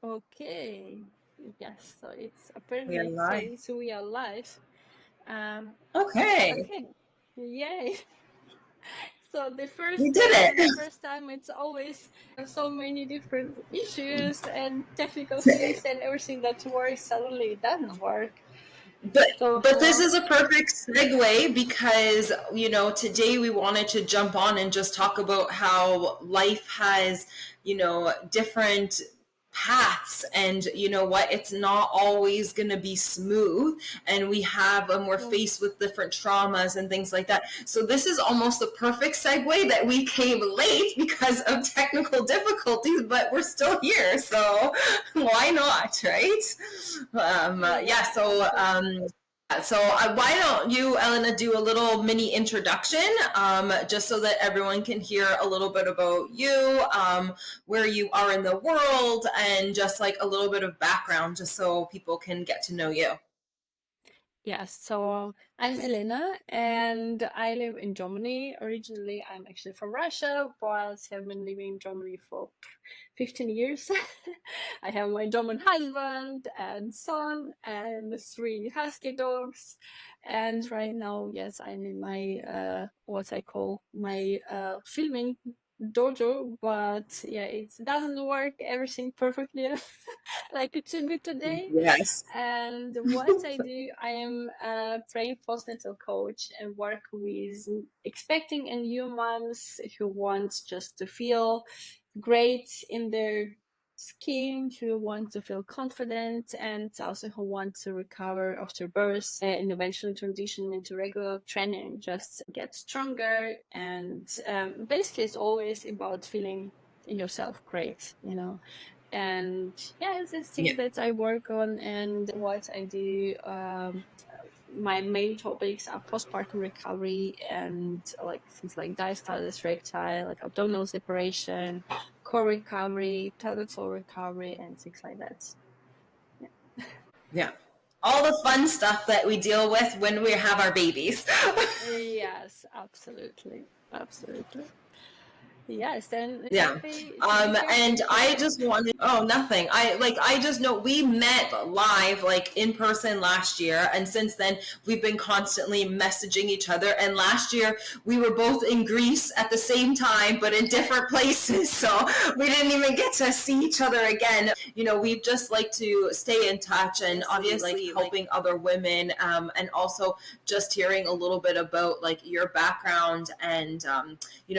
Okay. Yes, so it's We are apparently it live. says we are live. Um, Okay, okay. Yay. So the we first did the it. first time it's always so many different issues and technical things and everything that works suddenly it doesn't work. But So but this hello. is a perfect segue because today we wanted to jump on and just talk about how life has different paths, and what, it's not always going to be smooth, and we're Mm. faced with different traumas and things like that. So this is almost the perfect segue that we came late because of technical difficulties, but we're still here, so why not, right? Yeah, Yeah, absolutely. why don't you, Elena, do a little mini introduction, just so that everyone can hear a little bit about you, where you are in the world, and just like a little bit of background, just so people can get to know you. Yes, so I'm Elena and I live in Germany. Originally, I'm actually from Russia, but have been living in Germany for 15 years. I have my German husband and son and three husky dogs. And right now, yes, I'm in my what I call my filming dojo, but yeah, it doesn't work everything perfectly like it should be today. Yes. And what I do, I am a trained postnatal coach and work with expecting and new moms who want just to feel great in their skin, who want to feel confident, and also who want to recover after birth and eventually transition into regular training, just get stronger. And basically, it's always about feeling yourself great, and yeah, it's the Yeah. things that I work on and what I do. My main topics are postpartum recovery and like things like diastasis recti, like abdominal separation, core recovery, pelvic floor recovery, and things like that. Yeah. Yeah. All the fun stuff that we deal with when we have our babies. Yes, absolutely, absolutely. Yes, and Yeah. happy to be here. And Thank you. I just wanted, oh, nothing. I just know we met live, like in person last year. And since then, we've been constantly messaging each other. And last year, we were both in Greece at the same time, but in different places. So we didn't even get to see each other again. We've just like to stay in touch, and obviously like helping other women, and also just hearing a little bit about like your background, and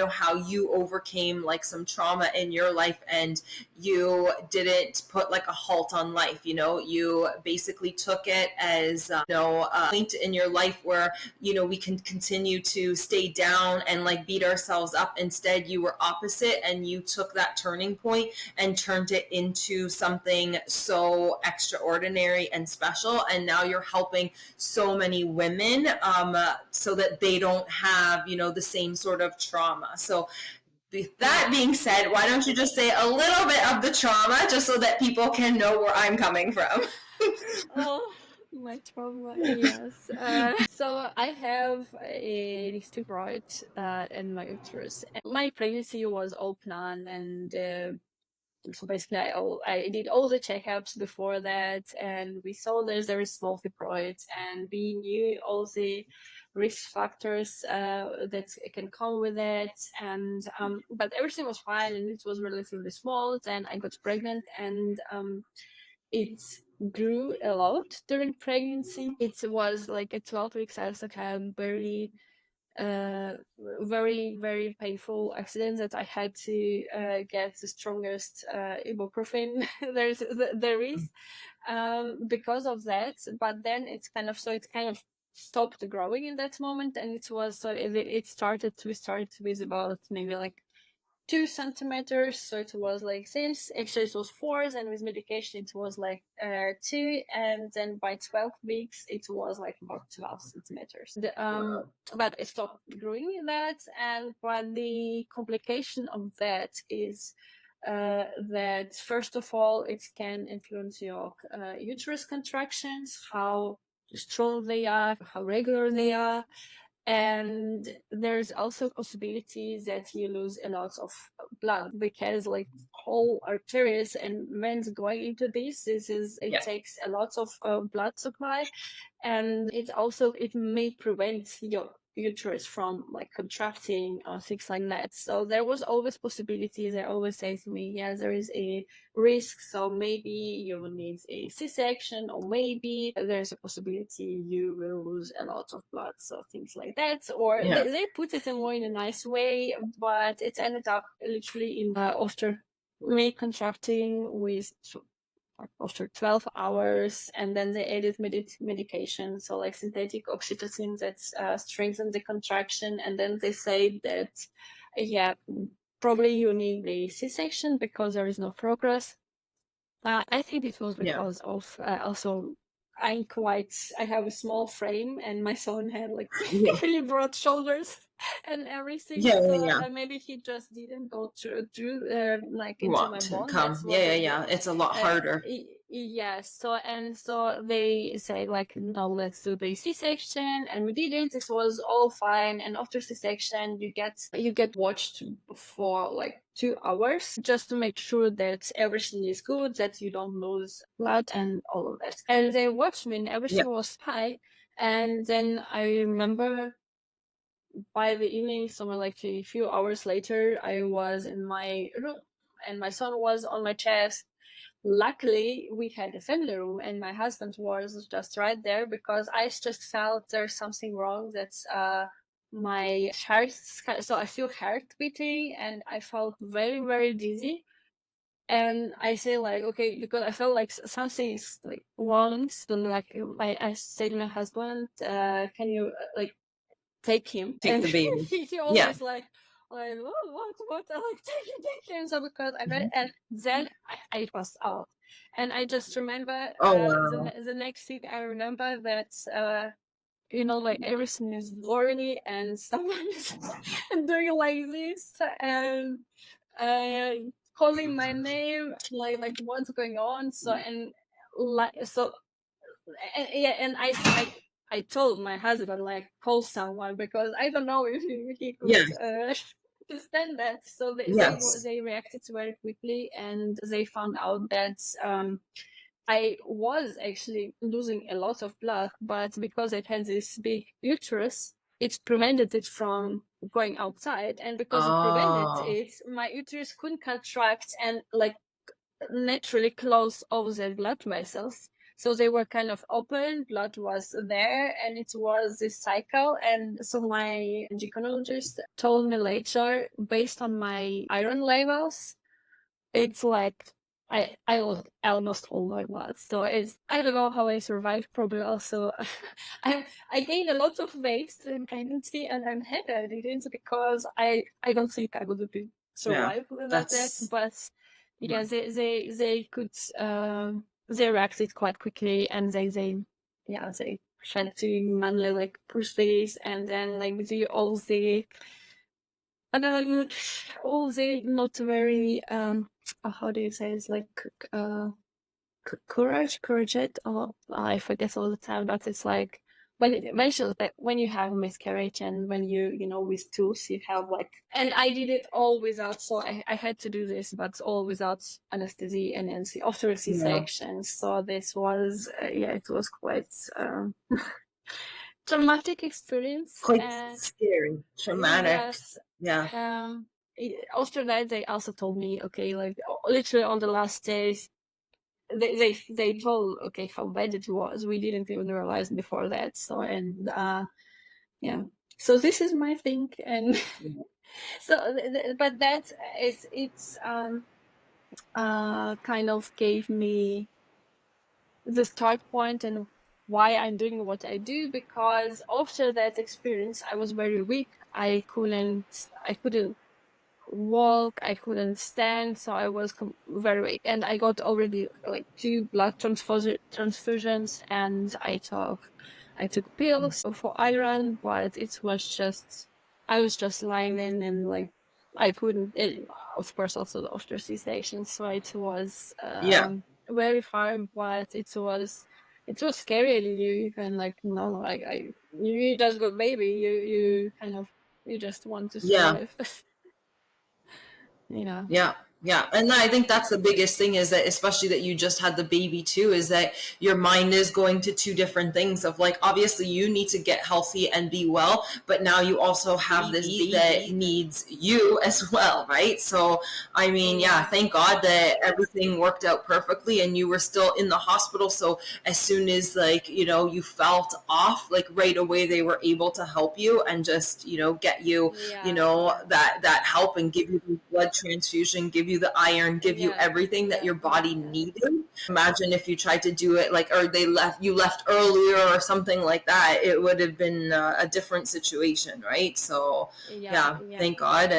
how you overcame like some trauma in your life, and you didn't put like a halt on life. You basically took it as a point in your life where we can continue to stay down and like beat ourselves up. Instead, you were opposite, and you took that turning point and turned it into something so extraordinary and special, and now you're helping so many women, so that they don't have the same sort of trauma. So with that Yeah. being said, why don't you just say a little bit of the trauma, just so that people can know where I'm coming from? Oh, my trauma, yes. So I have a osteoporosis in my uterus. My pregnancy was all planned, and so basically I did all the checkups before that, and we saw there is small fibroids, and we knew all the risk factors that can come with it, and but everything was fine, and it was relatively small. Then I got pregnant, and it grew a lot during pregnancy. It was like a 12 weeks had very very painful accident that I had to get the strongest ibuprofen there is because of that. But then it kind of stopped growing in that moment, and it was so it started we started with about maybe like 2 centimeters, so it was like this. Actually, it was 4, and with medication, it was like 2, and then by 12 weeks, it was like about 12 centimeters. But it stopped growing in that, and but the complication of that is that first of all, it can influence your uterus contractions, how strong they are, how regular they are, and there's also possibility that you lose a lot of blood because like whole arteries and veins going into this. It Yeah. takes a lot of blood supply, and it may prevent your uterus from like contracting or things like that. So there was always possibility. They always say to me, yes, there is a risk, so maybe you will need a C-section, or maybe there's a possibility you will lose a lot of blood, so things like that. Or Yeah. they put it in more in a nice way, but it ended up literally in after me contracting with after 12 hours, and then they added medication, so like synthetic oxytocin that strengthens the contraction, and then they say that yeah, probably you need a C-section because there is no progress. I think it was Yeah. because of also I have a small frame, and my son had like Yeah. really broad shoulders and everything. Yeah. So Yeah. maybe he just didn't go through like into Want my to bone. come. That's Yeah. what Yeah. they Yeah. It's a lot harder. yes. So they say like, no, let's do the C-section, and we didn't. This was all fine. And after C-section, you get watched for like 2 hours just to make sure that everything is good, that you don't lose blood and all of that. And they watched me, and Yeah. everything was fine. And then I remember by the evening, somewhere like a few hours later, I was in my room, and my son was on my chest. Luckily, we had a family room, and my husband was just right there, because I just felt there's something wrong. That's my heart. So I feel heart beating, and I felt very, very dizzy. And I say like, okay, because I felt like something is like wrong. So like I said to my husband, can you like take him? Take And the baby. he Yeah. always like, what? I like, take him. So because I read, and then I passed out. And I just remember Oh wow. the next thing I remember that like everything is blurry, and someone is doing like this, and uh, calling my name, like what's going on. So and like so yeah, and I told my husband like call someone, because I don't know if he could Yeah. understand that. So Yes. they reacted very quickly, and they found out that I was actually losing a lot of blood, but because it had this big uterus, it prevented it from going outside, and because it prevented Oh. it, my uterus couldn't contract and like naturally close all the blood vessels. So they were kind of open, blood was there, and it was this cycle. And so my gynecologist told me later, based on my iron levels, it's like I was almost all my blood. So I don't know how I survived. Probably also I gained a lot of weight and pregnancy, and I'm happy I didn't, because I don't think I would have Yeah. survived like that. That's But yeah, they could they reacted quite quickly, and they tried to manually like push this, and then like do all the not very how do you say, it's like courage it, or I forget all the time, but it's like when it mentions that when you have a miscarriage, and when with tools you have like, and I did it all without, so I had to do this, but all without anesthesia and after a yeah. C-section. So this was it was quite traumatic experience. Quite And scary, traumatic. yes, Yeah. after that they also told me, okay, like literally on the last days, they told, okay, how bad it was. We didn't even realize before that. So and yeah, so this is my thing. And so but that is it's kind of gave me the start point and why I'm doing what I do, because after that experience I was very weak. I couldn't walk, I couldn't stand, so I was very weak. And I got already like 2 blood transfusions, and I took pills for iron, but it was just, I was just lying in, and like I couldn't, of course also after C-section, so it was Yeah. very hard, but it was scary. You can like, no, like you just got baby, you kind of, you just want to Yeah. survive. you know Yeah. Yeah, and I think that's the biggest thing, is that, especially that you just had the baby too, is that your mind is going to two different things of, like, obviously you need to get healthy and be well, but now you also have this baby that needs you as well, right? So I mean, yeah, thank God that everything worked out perfectly and you were still in the hospital. So as soon as, like, you felt off, like right away they were able to help you and just, get you, that help, and give you the blood transfusion, give you the iron, give you everything that your body needed. Imagine if you tried to do it, like, or you left earlier or something like that, it would have been a different situation, right? So yeah, thank God.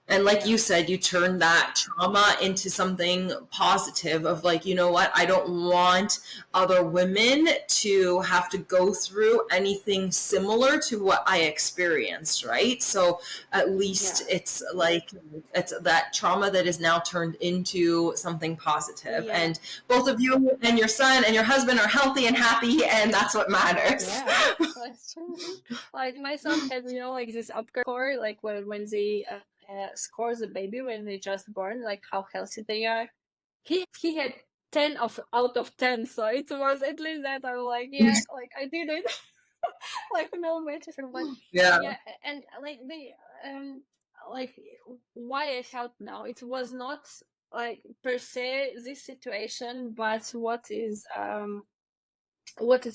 And like you said, you turned that trauma into something positive of, like, you know what, I don't want other women to have to go through anything similar to what I experienced, right? So at least it's like, it's that trauma that is now turned into something positive. And both of you and your son and your husband are healthy and happy, and that's what matters. Yeah, that's true. Like my son has, like this upgrade score, like when they scores a baby when they just born, like how healthy they are. He had 10 out of 10, so it was at least that I was like, yeah, like I did it. Like no matter what. Yeah, and like they like why I felt now, it was not like per se this situation, but what is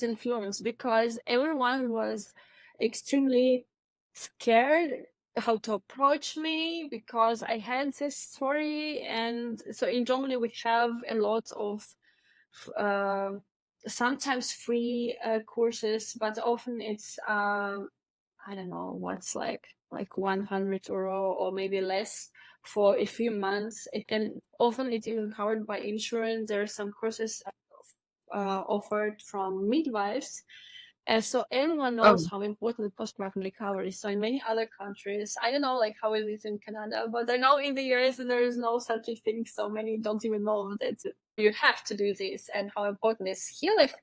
influenced, because everyone was extremely scared how to approach me because I had this story. And so in Germany we have a lot of sometimes free courses, but often it's I don't know what's like 100 euro or maybe less for a few months. It can often it's even covered by insurance. There are some courses offered from midwives. And so everyone knows how important postpartum recovery is. So in many other countries, I don't know like how it is in Canada, but I know in the US there is no such a thing. So many don't even know that you have to do this and how important it is. Here, like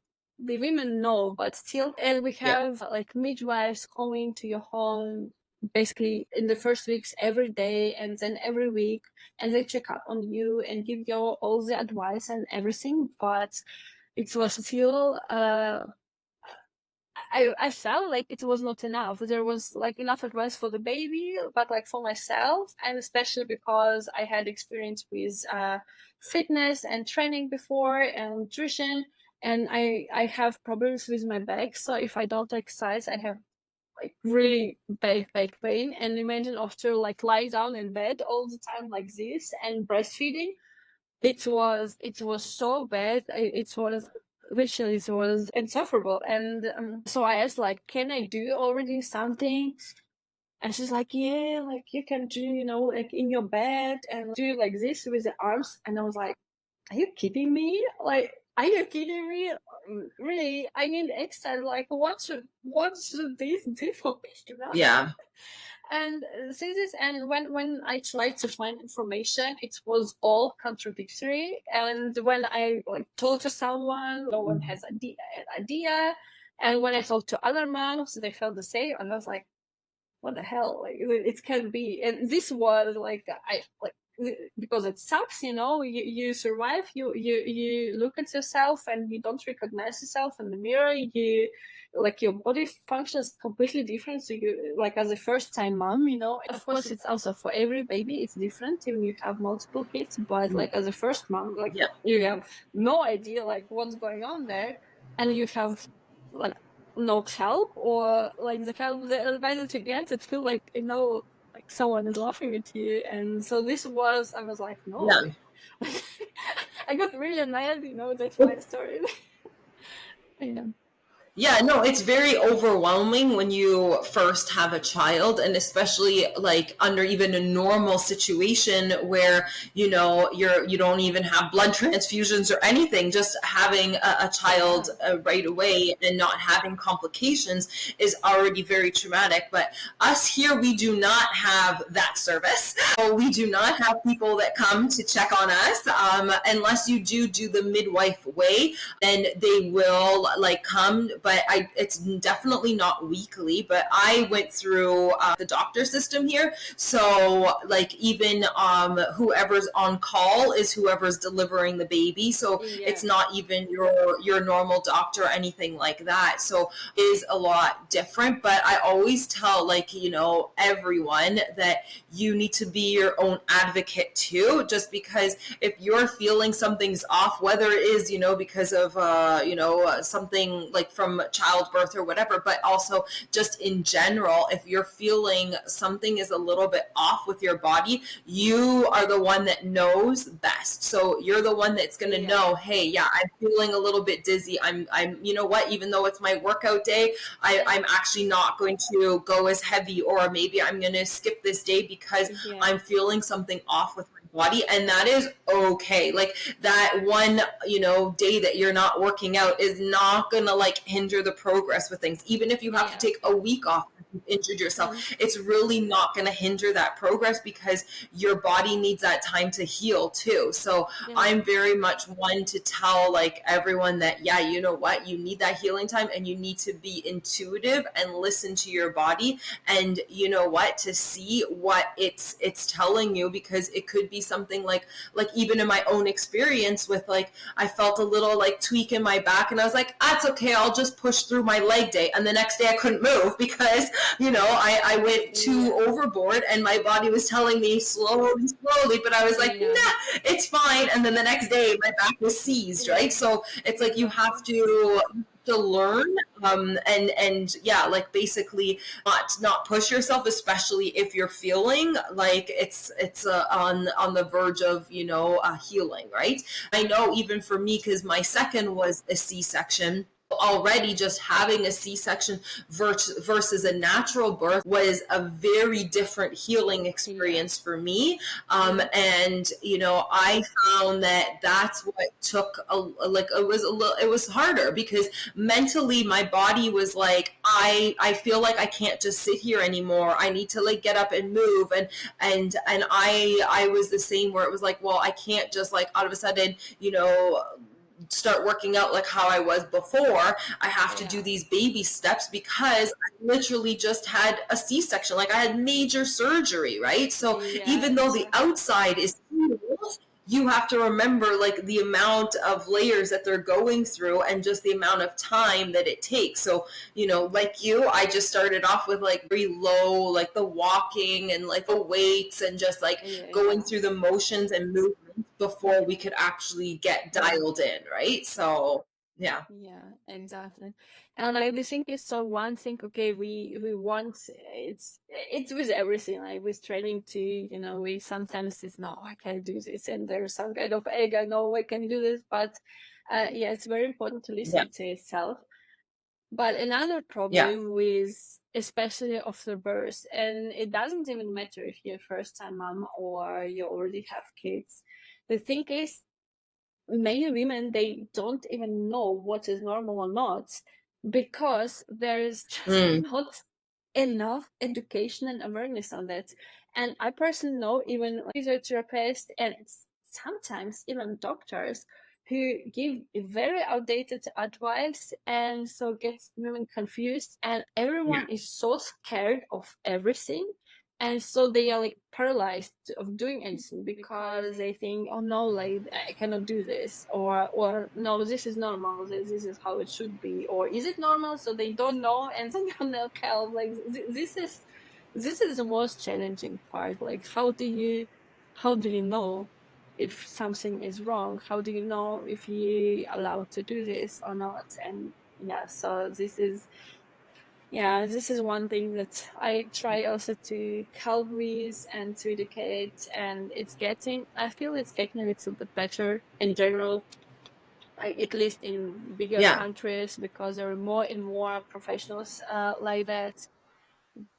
the women know, but still, and we have like midwives coming to your home basically in the first weeks every day, and then every week, and they check up on you and give you all the advice and everything. But it was still I felt like it was not enough. There was like enough advice for the baby, but like for myself, and especially because I had experience with fitness and training before and nutrition, and I have problems with my back. So if I don't exercise, I have like really bad back pain. And imagine after like lie down in bed all the time like this and breastfeeding, it was so bad. It was literally, it was insufferable. And so I asked like, can I do already something? And she's like, yeah, like you can do, like in your bed and do like this with the arms. And I was like, are you kidding me? Like, are you kidding me? Really? I need exercise. Like, what should this do for me? Yeah. And since this, and when I tried to find information, it was all contradictory. And when I like talked to someone, no one has an idea. And when I talked to other moms, they felt the same. And I was like, what the hell? Like it can be. And this was like because it sucks, you survive, you look at yourself and you don't recognize yourself in the mirror. You like your body functions completely different. So you like as a first time mom, of course it's also for every baby it's different even you have multiple kids, but like as a first mom, like you have no idea like what's going on there, and you have like no help, or like the help the advantage you get, it feels like like someone is laughing at you. And so this was, I was like, no. I got really annoyed, that's my story. Yeah. Yeah, no, it's very overwhelming when you first have a child, and especially like under even a normal situation where you don't even have blood transfusions or anything. Just having a child right away and not having complications is already very traumatic. But us here, we do not have that service. So we do not have people that come to check on us unless you do the midwife way, and they will like come. But but it's definitely not weekly. But I went through the doctor system here, so like even whoever's on call is whoever's delivering the baby. So Yeah. it's not even your normal doctor or anything like that. So it is a lot different. But I always tell, like, everyone that you need to be your own advocate too, just because if you're feeling something's off, whether it is, because of, something like from childbirth or whatever, but also just in general, if you're feeling something is a little bit off with your body, you are the one that knows best. So you're the one that's going to know, hey, yeah, I'm feeling a little bit dizzy. I'm, you know what, even though it's my workout day, I'm actually not going to go as heavy, or maybe I'm going to skip this day because I'm feeling something off with my body, and that is okay. Like that one, day that you're not working out is not gonna like hinder the progress with things. Even if you have to take a week off, you've injured yourself, it's really not going to hinder that progress, because your body needs that time to heal too. So I'm very much one to tell like everyone that, yeah, you know what, you need that healing time, and you need to be intuitive and listen to your body, and you know what, to see what it's telling you, because it could be something like even in my own experience with, like, I felt a little like tweak in my back, and I was like, that's okay, I'll just push through my leg day. And the next day I couldn't move because I went too overboard, and my body was telling me slowly, but I was like, nah, it's fine. And then the next day my back was seized, right? So it's like you have to learn, and yeah, like basically not push yourself, especially if you're feeling like it's on the verge of healing, right? I know even for me, because my second was a C-section, already just having a C-section versus a natural birth was a very different healing experience for me. And I found that that's what took it was harder, because mentally my body was like, I feel like I can't just sit here anymore. I need to like get up and move, and I was the same, where it was like, well, I can't just like all of a sudden start working out like how I was before. I have to do these baby steps, because I literally just had a C-section. Like I had major surgery, right? So even though the outside is healed, you have to remember like the amount of layers that they're going through, and just the amount of time that it takes. So, like I just started off with like very low, like the walking and like the weights, and just like going through the motions and movements before we could actually get dialed in, right? So yeah. Yeah, exactly. And I think it's so one thing, okay, we want, it's with everything, like with training too, we sometimes it's no, I can't do this, and there's some kind of ego, no, I can do this, but yeah, it's very important to listen to yourself. But another problem with, especially after birth, and it doesn't even matter if you're a first-time mom or you already have kids, the thing is, many women, they don't even know what is normal or not, because there is just not enough education and awareness on that. And I personally know even physiotherapists and sometimes even doctors who give very outdated advice, and so gets women confused, and everyone is so scared of everything, and so they are like paralyzed of doing anything, because they think, oh no, like I cannot do this, or no, this is normal, this is how it should be, or is it normal? So they don't know, and they don't know help. Like this is the most challenging part. Like how do you know if something is wrong? How do you know if you allowed to do this or not? And yeah, so this is one thing that I try also to help with and to educate, and I feel it's getting a little bit better in general, at least in bigger countries, because there are more and more professionals like that.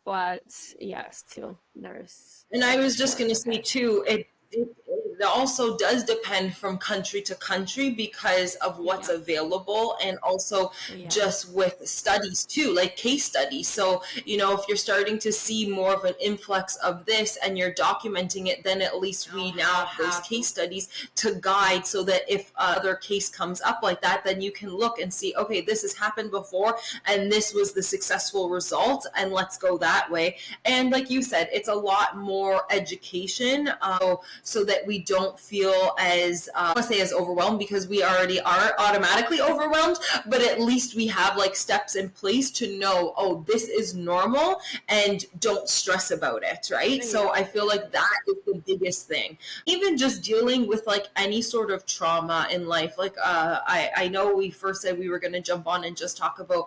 But yeah, still there's And I was just work going to say ahead. too, that also does depend from country to country because of what's available, and also just with studies too, like case studies. So, if you're starting to see more of an influx of this and you're documenting it, then at least we now have those case studies to guide, so that if other case comes up like that, then you can look and see, okay, this has happened before and this was the successful result, and let's go that way. And like you said, it's a lot more education, so that we don't feel as, I want to say as overwhelmed, because we already are automatically overwhelmed, but at least we have like steps in place to know, oh, this is normal, and don't stress about it, right? So I feel like that is the biggest thing. Even just dealing with like any sort of trauma in life, like I know we first said we were going to jump on and just talk about,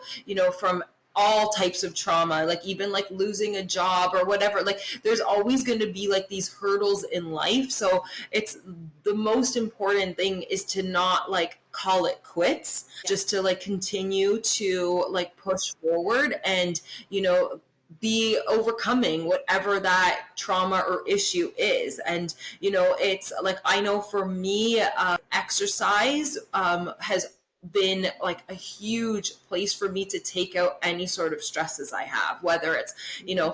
from all types of trauma, like even like losing a job or whatever, like there's always going to be like these hurdles in life. So it's the most important thing is to not like call it quits, just to like continue to like push forward and, be overcoming whatever that trauma or issue is. And, it's like, I know for me, exercise has been like a huge place for me to take out any sort of stresses I have, whether it's,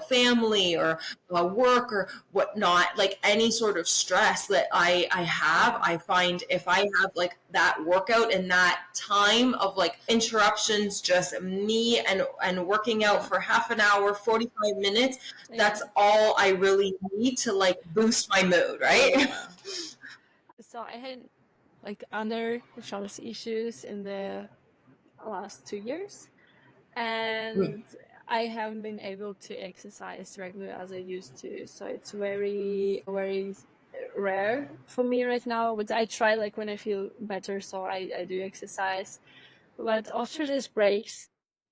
family or work or whatnot, like any sort of stress that I have. I find if I have like that workout and that time of like interruptions, just me and working out for half an hour, 45 minutes, that's all I really need to like boost my mood, right? So I had like other trust issues in the last 2 years, and I haven't been able to exercise regularly as I used to. So it's very, very rare for me right now. But I try like when I feel better, so I do exercise. But after this breaks,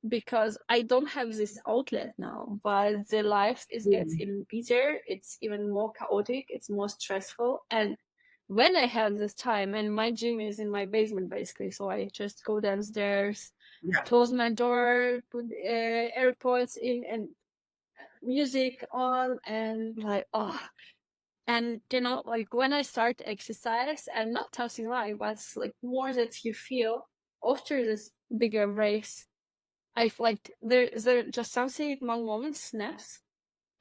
because I don't have this outlet now, but the life gets even busier, it's even more chaotic, it's more stressful. And when I have this time, and my gym is in my basement basically, so I just go downstairs, close my door, put AirPods in and music on, and like, and like when I start exercise, and not tossing right, but like more that you feel after this bigger breaks, I like there's just something in one moment snaps,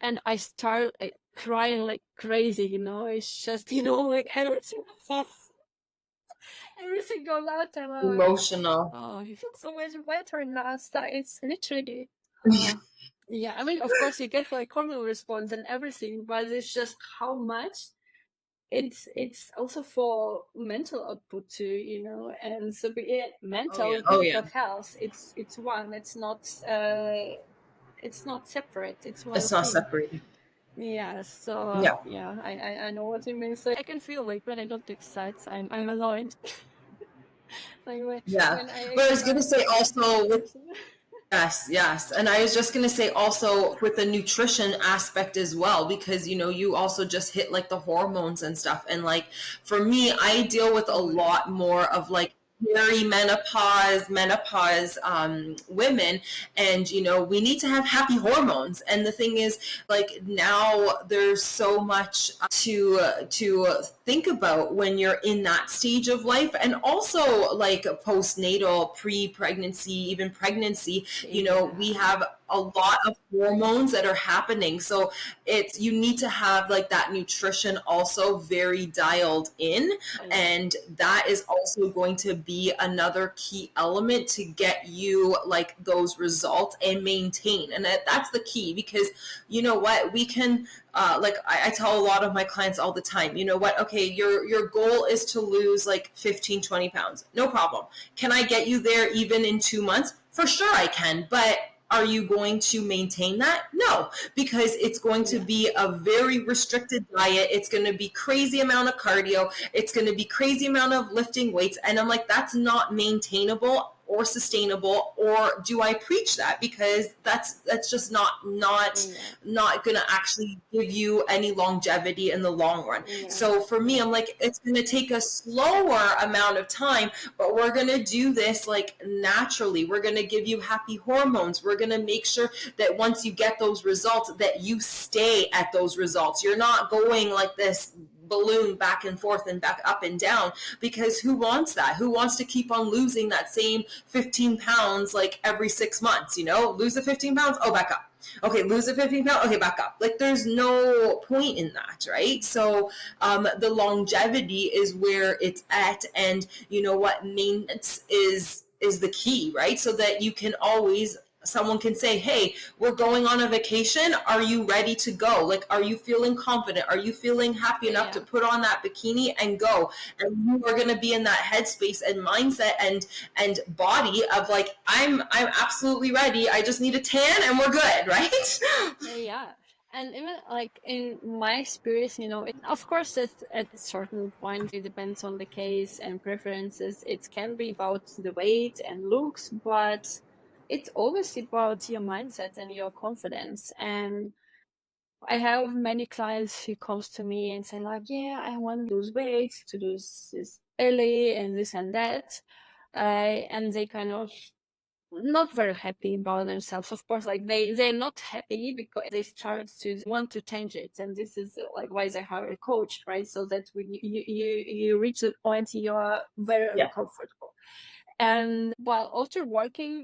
and I start crying like crazy. It's just like everything goes out, and I'm Emotional. oh, you feel so much better now. So it's literally, yeah. I mean, of course, you get like hormonal response and everything, but it's just how much. It's also for mental output too, and so mental and physical health. It's one. It's not separate. It's one. It's not thing. separated. Yeah. So I know what you mean. So I can feel like when I don't exercise, I'm annoyed. Like when but I was gonna say also with Yes. And I was just going to say also with the nutrition aspect as well, because, you also just hit like the hormones and stuff. And like, for me, I deal with a lot more of like menopause women, and we need to have happy hormones. And the thing is, like, now there's so much to think about when you're in that stage of life, and also like postnatal, pre-pregnancy, even pregnancy. We have a lot of hormones that are happening, so you need to have like that nutrition also very dialed in, and that is also going to be another key element to get you like those results and maintain. And that's the key, because you know what, we can like I tell a lot of my clients all the time, okay, your goal is to lose like 15-20 pounds, no problem. Can I get you there even in 2 months? For sure I can, but are you going to maintain that? No, because it's going to be a very restricted diet. It's going to be crazy amount of cardio. It's going to be crazy amount of lifting weights. And I'm like, that's not maintainable or sustainable. Or do I preach that? Because that's just not going to actually give you any longevity in the long run. So for me, I'm like, it's going to take a slower amount of time, but we're going to do this like naturally. We're going to give you happy hormones. We're going to make sure that once you get those results, that you stay at those results. You're not going like this balloon back and forth and back up and down, because who wants that? Who wants to keep on losing that same 15 pounds like every 6 months? Lose the 15 pounds, oh, back up. Okay, lose the 15 pounds, okay, back up. Like, there's no point in that, right? So the longevity is where it's at, and what maintenance is the key, right? So that you can always, someone can say, hey, we're going on a vacation, are you ready to go? Like, are you feeling confident? Are you feeling happy enough to put on that bikini and go? And you are going to be in that headspace and mindset and body of like, I'm absolutely ready, I just need a tan and we're good, right? Yeah. And even like in my experience, of course, at a certain point, it depends on the case and preferences. It can be about the weight and looks, but it's always about your mindset and your confidence. And I have many clients who comes to me and say like, yeah, I want to lose weight, to lose this belly and this and that. And they kind of not very happy about themselves. Of course, like they're not happy because they start to want to change it, and this is like why they hire a coach, right? So that when you reach the point you're very uncomfortable. And while after working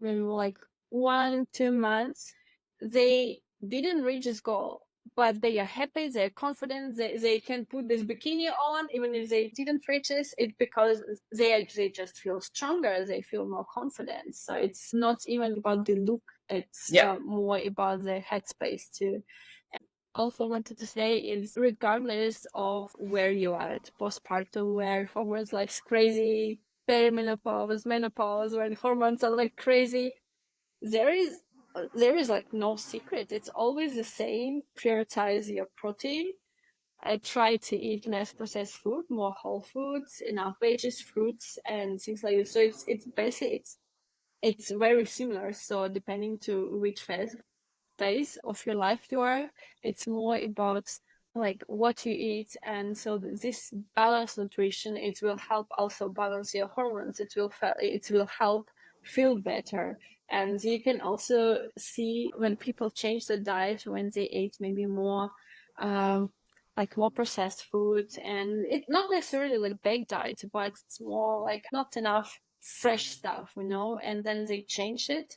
maybe like 1-2 months, they didn't reach this goal, but they are happy, they're confident, they can put this bikini on even if they didn't reach this. It's because they just feel stronger, they feel more confident. So it's not even about the look, it's more about the headspace too. And also wanted to say is, regardless of where you are at postpartum, where hormones like crazy, perimenopause, menopause, when hormones are like crazy, there is like no secret. It's always the same. Prioritize your protein. I try to eat less processed food, more whole foods, enough veggies, fruits, and things like this. So it's basically it's very similar. So depending to which phase of your life you are, it's more about like what you eat. And so this balanced nutrition, it will help also balance your hormones. It will help feel better. And you can also see when people change the diet, when they eat maybe more like more processed foods, and it's not necessarily like baked diet, but it's more like not enough fresh stuff, and then they change it,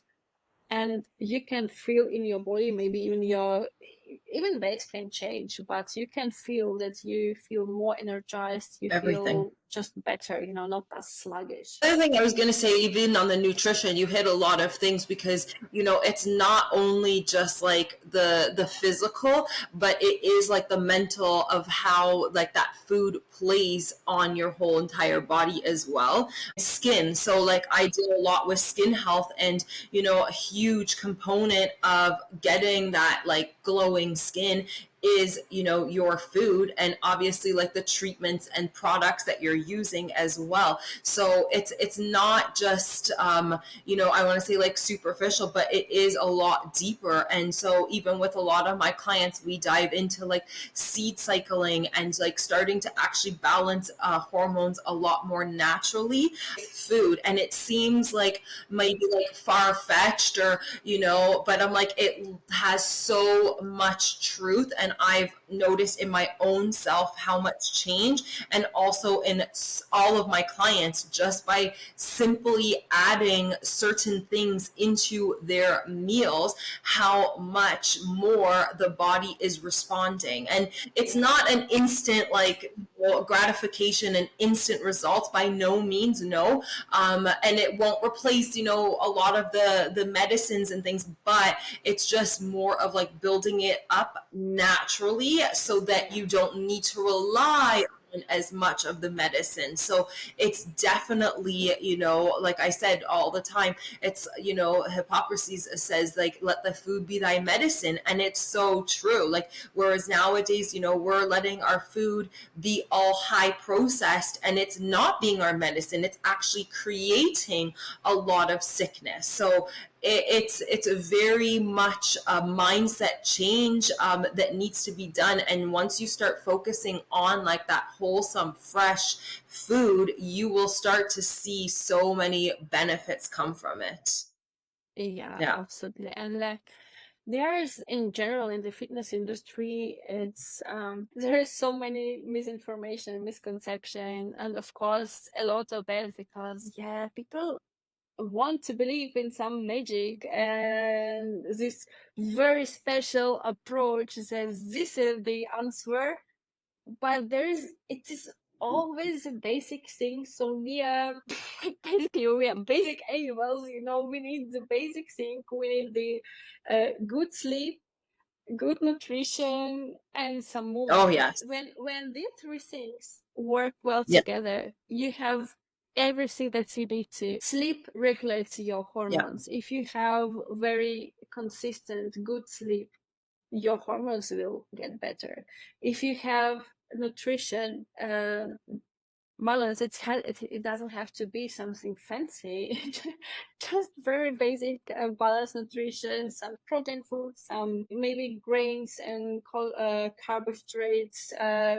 and you can feel in your body, maybe even weight can change, but you can feel that you feel more energized, you feel just better, not as sluggish. The other thing I was going to say, even on the nutrition, you hit a lot of things, because it's not only just like the physical, but it is like the mental of how like that food plays on your whole entire body as well. Skin, so like I deal a lot with skin health, and a huge component of getting that like glowing skin is your food, and obviously like the treatments and products that you're using as well. So it's not just I want to say like superficial, but it is a lot deeper. And so even with a lot of my clients, we dive into like seed cycling and like starting to actually balance hormones a lot more naturally with food. And it seems like maybe like far-fetched, or but I'm like, it has so much truth, and I've noticed in my own self how much change, and also in all of my clients, just by simply adding certain things into their meals, how much more the body is responding. And it's not an instant like gratification and instant results, by no means, no. And it won't replace a lot of the medicines and things, but it's just more of like building it up naturally, so that you don't need to rely as much of the medicine. So it's definitely, like I said all the time, it's, Hippocrates says like, let the food be thy medicine. And it's so true. Like, whereas nowadays, we're letting our food be all high processed, and it's not being our medicine. It's actually creating a lot of sickness. So it's a very much a mindset change that needs to be done. And once you start focusing on like that wholesome, fresh food, you will start to see so many benefits come from it. Yeah, absolutely. And There's in general in the fitness industry, it's there is so many misinformation, misconception, and of course a lot of that, because people want to believe in some magic and this very special approach says this is the answer, but it is always a basic thing. So we are basically we are basic animals, we need the basic thing. We need the good sleep, good nutrition, and some Oh movement. yes. When these three things work well Yeah. together, you have everything that you need to. Sleep regulates your Yeah. hormones. If you have very consistent good sleep, your hormones will get better. If you have nutrition balance, it doesn't have to be something fancy. Just very basic balanced nutrition, some protein food, some maybe grains and carbohydrates,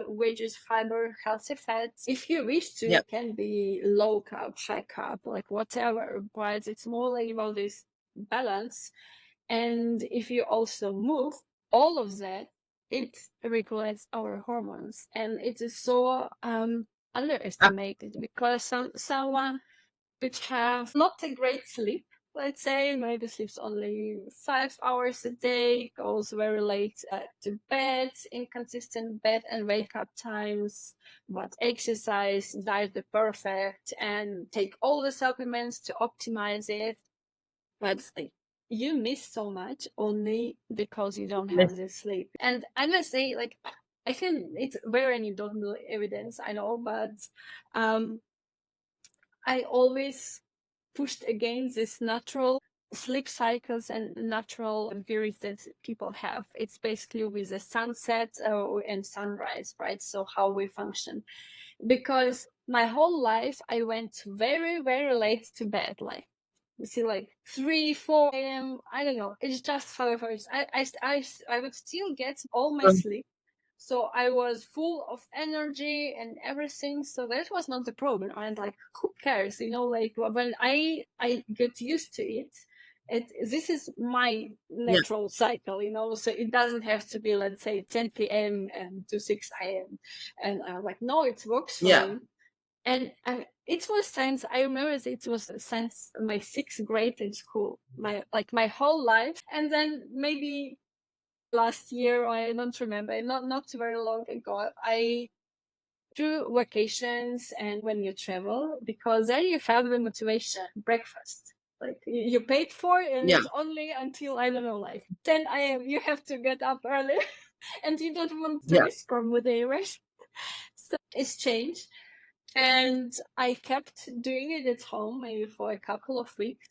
wedges, fiber, healthy fats. If you wish to, Yeah. it can be low carb, high carb, like whatever, but it's more like about this balance. And if you also move, all of that, it regulates our hormones. And it is so underestimated, because someone which have not a great sleep, let's say maybe sleeps only 5 hours a day, goes very late to bed, inconsistent bed and wake up times, but exercise, diet the perfect, and take all the supplements to optimize it, but you miss so much only because you don't have the sleep. And I must say, I think it's very anecdotal evidence, I know, but I always pushed against this natural sleep cycles and natural periods that people have. It's basically with the sunset and sunrise, right? So how we function. Because my whole life I went very, very late to bed, like you see, like 3, 4 a.m. I don't know. It's just how it was. I would still get all my sleep, so I was full of energy and everything. So that was not the problem. And like, who cares? Like when I get used to it, this is my Yeah. natural cycle. So it doesn't have to be, let's say, 10 p.m. and to 6 a.m. And I'm like, no, it works for Yeah. me. And it was since I remember it was since my 6th grade in school, my whole life. And then maybe last year, or I don't remember, not very long ago, I through vacations and when you travel, because then you have the motivation breakfast. Like you paid for, and Yeah. it's only until I don't know, like 10 a.m. You have to get up early, and you don't want to Yeah. miss from the day, right? So it's changed. And I kept doing it at home maybe for a couple of weeks.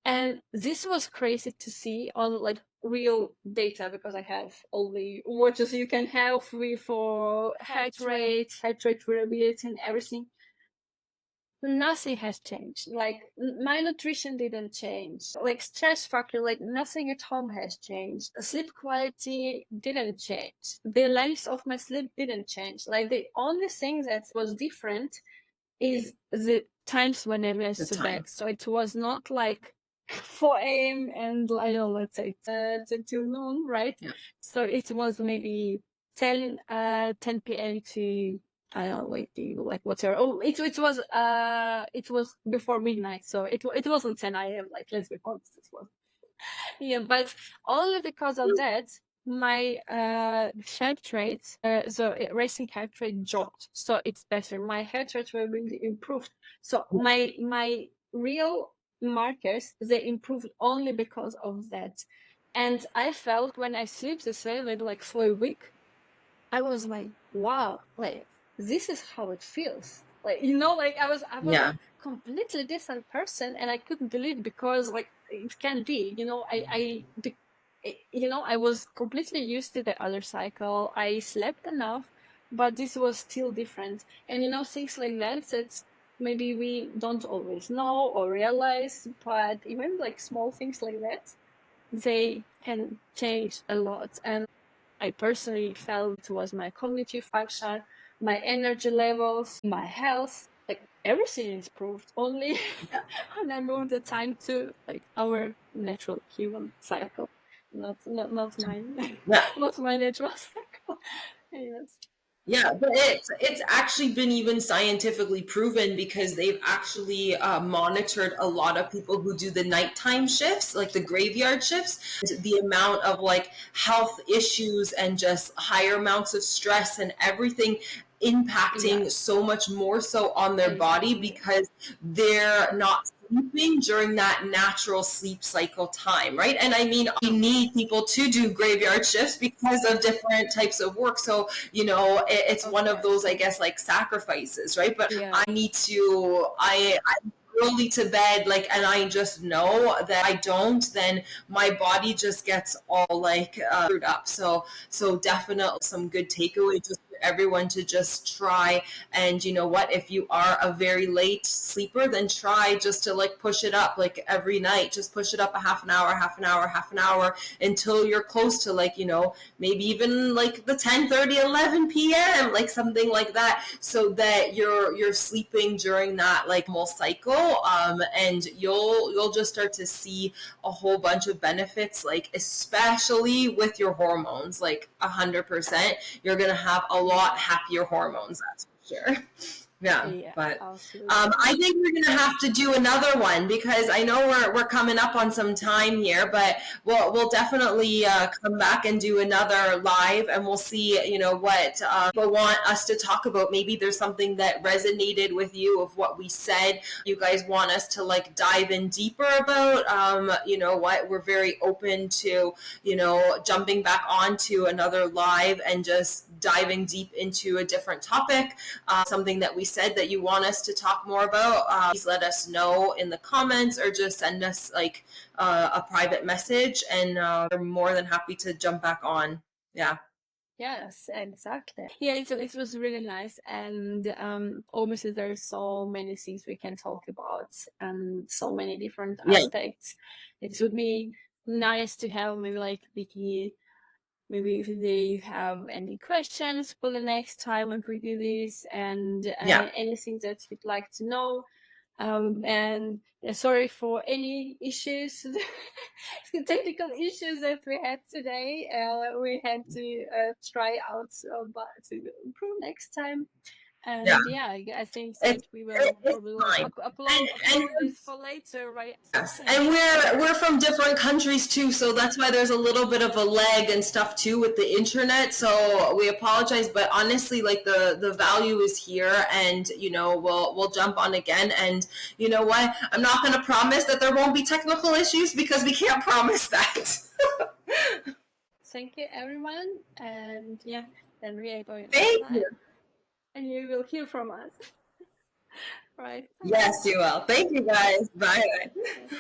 And this was crazy to see on like real data, because I have all the watches you can have free for heart rate variability and everything. Nothing has changed. Like my nutrition didn't change. Like stress factor, like nothing at home has changed. Sleep quality didn't change. The length of my sleep didn't change. Like the only thing that was different is the times when I went to bed. So it was not like 4 a.m. and I don't know, let's say till noon, right? Yeah. So it was maybe 10 p.m. to I don't know, wait, like whatever. Oh, it was before midnight, so it wasn't 10 a.m. Like, let's be honest, it was. Yeah, but only because of that, my heart rate, the racing heart rate dropped, so it's better. My heart rate will really improved. So my real markers, they improved only because of that. And I felt when I sleep this way, like for a week, I was like, wow, like this is how it feels. Like like I was Yeah. a completely different person, and I couldn't believe, because like it can be, I was completely used to the other cycle. I slept enough, but this was still different. And things like that maybe we don't always know or realize, but even like small things like that, they can change a lot. And I personally felt it was my cognitive function, my energy levels, my health, like everything improved only when I moved the time to like our natural human cycle. not mine. Yeah. Not my natural cycle. Yes. Yeah, but it's actually been even scientifically proven because they've actually monitored a lot of people who do the nighttime shifts, like the graveyard shifts, the amount of like health issues and just higher amounts of stress and everything Yeah. impacting so much more so on their body Exactly. because they're not sleeping during that natural sleep cycle time, right? And I mean, we need people to do graveyard shifts because of different types of work. So it's Of one of course. those, I guess, like sacrifices, right? But Yeah. I need to, I'm early to bed, like, and I just know that I don't, then my body just gets all like screwed up. So definitely some good takeaway just for everyone to just try. And you know what, if you are a very late sleeper, then try just to like push it up like every night, just push it up a half an hour, half an hour, half an hour until you're close to like, maybe even like the 10:30, 11 p.m., like something like that, so that you're sleeping during that like normal cycle, and you'll just start to see a whole bunch of benefits, like especially with your hormones, like 100%. You're gonna have a lot happier hormones, that's for sure. Yeah, Yeah, but absolutely. I think we're gonna have to do another one because I know we're coming up on some time here, but we'll definitely come back and do another live, and we'll see what people want us to talk about. Maybe there's something that resonated with you of what we said. You guys want us to like dive in deeper about. What, we're very open to jumping back onto another live and just diving deep into a different topic, something that we said that you want us to talk more about. Please let us know in the comments or just send us like a private message, and we're more than happy to jump back on. Yeah. Yes, exactly. Yeah, it was really nice, and obviously there's so many things we can talk about, and so many different Yeah. aspects. It would be nice to have maybe like Vicky. Maybe if they have any questions for the next time when we do this, and Yeah. anything that you'd like to know. And sorry for any issues, technical issues that we had today. We had to try out, but to improve next time. Yeah. And yeah, I think that It's we will it's probably fine. And upload this for later, right? yes, and we're from different countries too, so that's why there's a little bit of a lag and stuff too with the internet. So we apologize, but honestly, like the value is here, and we'll jump on again. And you know what? I'm not going to promise that there won't be technical issues because we can't promise that. Thank you, everyone, and yeah, then we are going next Thank time, you. and you will hear from us. Right. Yes, you will. Thank you, guys. Bye. Yes.